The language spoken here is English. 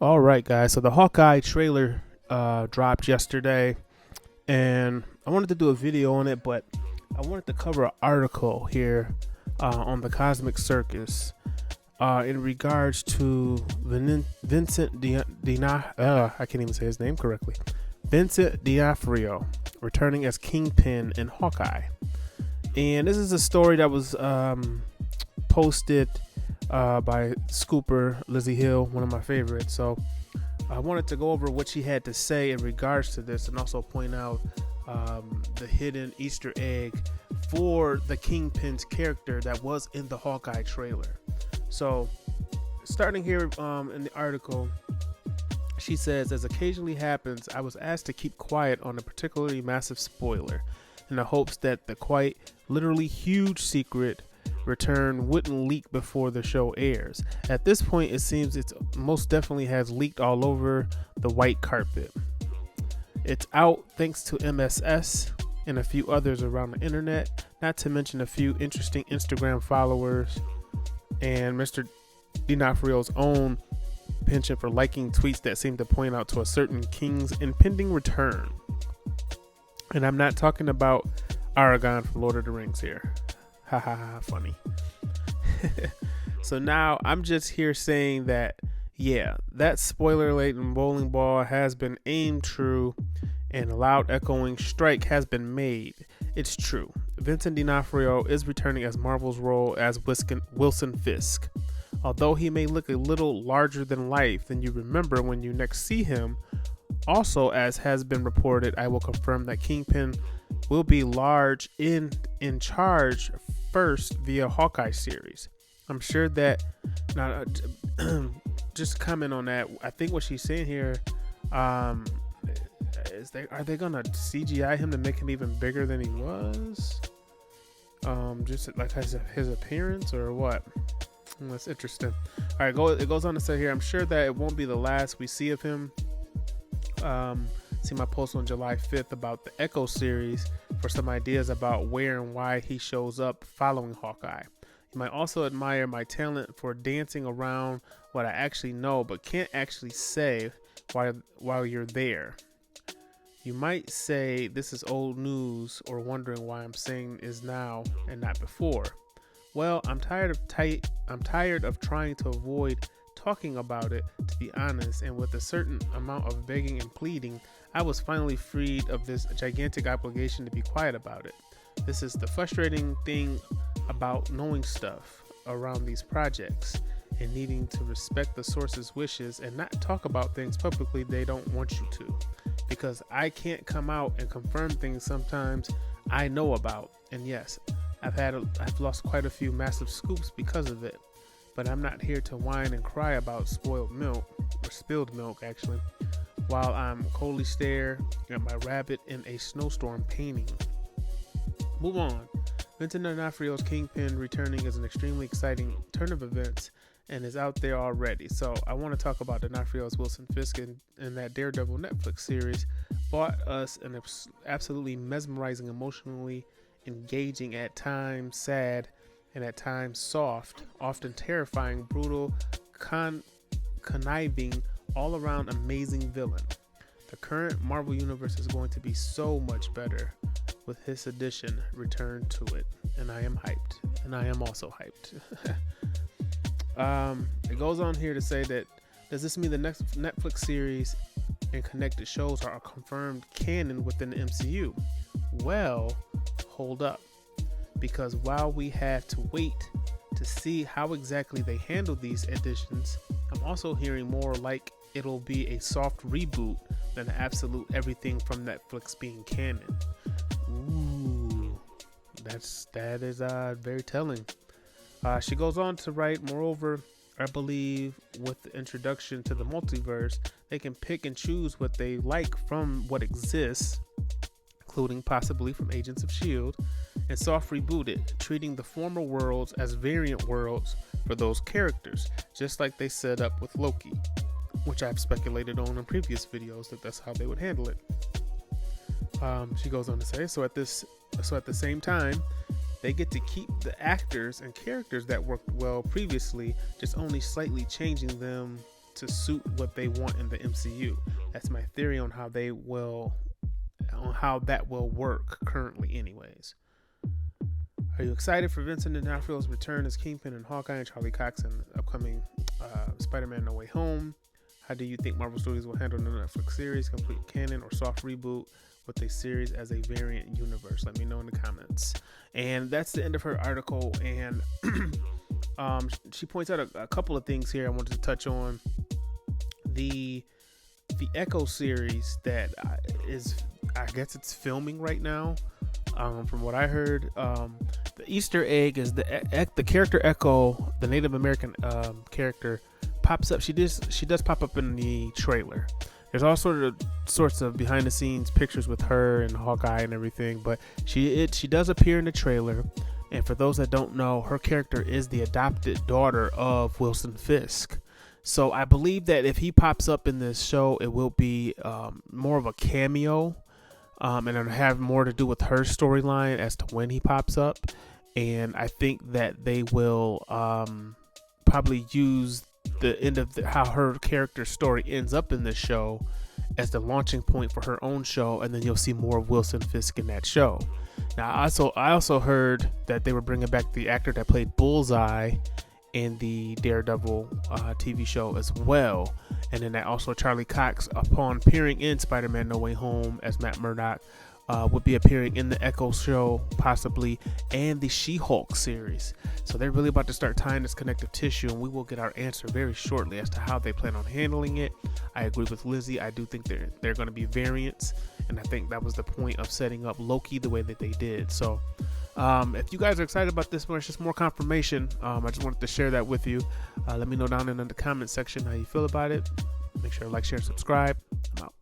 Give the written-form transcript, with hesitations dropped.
All right, guys. So the Hawkeye trailer dropped yesterday, and I wanted to do a video on it, but I wanted to cover an article here on the Cosmic Circus in regards to Vincent I can't even say his name correctly. Vincent D'Onofrio returning as Kingpin in Hawkeye, and this is a story that was posted by Scooper Lizzie Hill, one of my favorites. So I wanted to go over what she had to say in regards to this, and also point out the hidden Easter egg for the Kingpin's character that was in the Hawkeye trailer. So starting here in the article, she says, as occasionally happens, I was asked to keep quiet on a particularly massive spoiler in the hopes that the quite literally huge secret return wouldn't leak before the show airs. At this point, it seems it most definitely has leaked all over the white carpet. It's out thanks to MSS and a few others around the internet, not to mention a few interesting Instagram followers and Mr. D'Onofrio's own penchant for liking tweets that seem to point out to a certain king's impending return. And I'm not talking about Aragorn from Lord of the Rings here. Ha ha ha, funny. So now I'm just here saying that, yeah, that spoiler laden bowling ball has been aimed true and a loud echoing strike has been made. It's true. Vincent D'Onofrio is returning as Marvel's role as Wilson Fisk. Although he may look a little larger than life than you remember when you next see him, also, as has been reported, I will confirm that Kingpin will be large in charge first via Hawkeye series. I'm sure that now just comment on that. I think what she's saying here is are they gonna CGI him to make him even bigger than he was? Just like his appearance or what? That's interesting. All right, it goes on to say here, I'm sure that it won't be the last we see of him. See my post on July 5th about the Echo series for some ideas about where and why he shows up following Hawkeye. You might also admire my talent for dancing around what I actually know but can't actually say while you're there. You might say this is old news or wondering why I'm saying is now and not before. Well, I'm tired of trying to avoid talking about it, to be honest, and with a certain amount of begging and pleading, I was finally freed of this gigantic obligation to be quiet about it. This is the frustrating thing about knowing stuff around these projects and needing to respect the source's wishes and not talk about things publicly they don't want you to. Because I can't come out and confirm things sometimes I know about. And yes, I've lost quite a few massive scoops because of it. But I'm not here to whine and cry about spoiled milk, or spilled milk actually, while I'm coldly stare at my rabbit in a snowstorm painting. Move on. Vincent D'Onofrio's Kingpin returning is an extremely exciting turn of events and is out there already. So I want to talk about D'Onofrio's Wilson Fisk in that Daredevil Netflix series. Brought us an absolutely mesmerizing, emotionally engaging, at times sad, and at times soft, often terrifying, brutal, conniving, all-around amazing villain. The current Marvel Universe is going to be so much better with his addition, return to it. And I am hyped. And I am also hyped. It goes on here to say that, does this mean the next Netflix series and connected shows are confirmed canon within the MCU? Well, hold up. Because while we have to wait to see how exactly they handle these additions, I'm also hearing more like it'll be a soft reboot than absolute everything from Netflix being canon. Ooh, that is very telling. She goes on to write, moreover, I believe with the introduction to the multiverse, they can pick and choose what they like from what exists, including possibly from Agents of S.H.I.E.L.D., and soft reboot it, treating the former worlds as variant worlds for those characters, just like they set up with Loki, which I've speculated on in previous videos that's how they would handle it. She goes on to say, so at the same time, they get to keep the actors and characters that worked well previously, just only slightly changing them to suit what they want in the MCU. That's my theory on how that will work currently anyways. Are you excited for Vincent D'Onofrio's return as Kingpin and Hawkeye and Charlie Cox in the upcoming Spider-Man No Way Home? How do you think Marvel Studios will handle the Netflix series, complete canon or soft reboot with a series as a variant universe? Let me know in the comments. And that's the end of her article. And she points out a couple of things here I wanted to touch on. The Echo series that is, I guess it's filming right now. From what I heard, the Easter egg is the character Echo, the Native American character, pops up. She does pop up in the trailer. There's all sorts of behind the scenes pictures with her and Hawkeye and everything, but she does appear in the trailer. And for those that don't know, her character is the adopted daughter of Wilson Fisk. So I believe that if he pops up in this show, it will be more of a cameo, and it'll have more to do with her storyline as to when he pops up. And I think that they will probably use the end of how her character story ends up in this show as the launching point for her own show, and then you'll see more of Wilson Fisk in that show. Now, I also heard that they were bringing back the actor that played Bullseye in the Daredevil TV show as well, and then that also Charlie Cox, upon appearing in Spider-Man No Way Home as Matt Murdock, would be appearing in the Echo show possibly, and the She-Hulk series. So they're really about to start tying this connective tissue, and we will get our answer very shortly as to how they plan on handling it. I agree with Lizzie. I do think they're going to be variants, and I think that was the point of setting up Loki the way that they did. So if you guys are excited about this one, it's just more confirmation. I just wanted to share that with you. Let me know down in the comment section how you feel about it. Make sure to like, share, and subscribe. I'm out.